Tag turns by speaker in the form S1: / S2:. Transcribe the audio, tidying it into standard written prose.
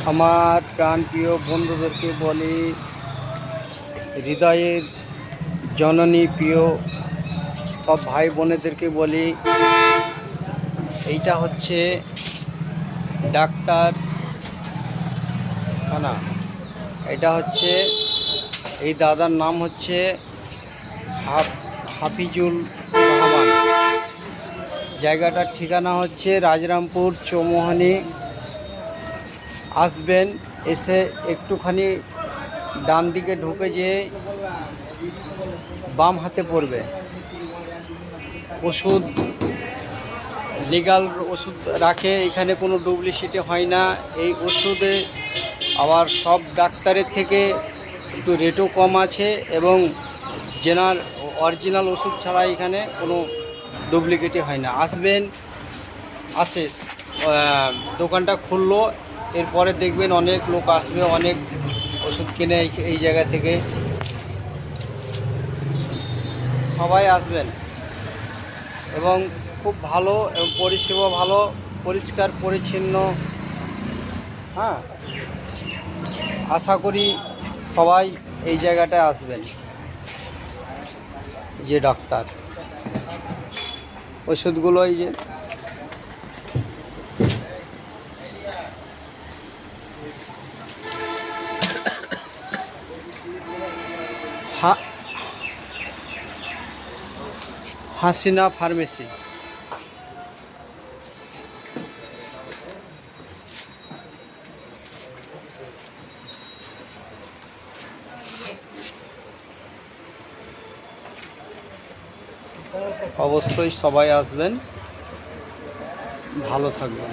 S1: আমার প্রাণপ্রিয় বন্ধুদেরকে বলি, হৃদয়ের জননী প্রিয় সব ভাই বোনেদেরকে বলি, এইটা হচ্ছে ডাক্তার না, এটা হচ্ছে এই দাদার নাম হচ্ছে হাফিজুল রহমান। জায়গাটার ঠিকানা হচ্ছে রাজরামপুর চৌমোহনী। আসবেন, এসে একটুখানি ডান দিকে ঢুকে যেয়ে বাম হাতে পড়বে। ওষুধ লিগাল ওষুধ রাখে, এখানে কোনো ডুপ্লিসিটি হয় না এই ওষুধে। আবার সব ডাক্তারের থেকে একটু রেটও কম আছে এবং অরিজিনাল ওষুধ ছাড়া এখানে কোনো ডুপ্লিকেটই হয় না। আসবেন, দোকানটা খুললো, এরপরে দেখবেন অনেক লোক আসবে, অনেক ওষুধ কিনে এই জায়গা থেকে। সবাই আসবেন এবং খুব ভালো এবং পরিষেবা ভালো, পরিষ্কার পরিচ্ছন্ন। হ্যাঁ, আশা করি সবাই এই জায়গাটায় আসবেন। যে ডাক্তার ওষুধগুলো এই যে হাসিনা ফার্মেসি। অবশ্যই সবাই আসবেন, ভালো থাকবেন।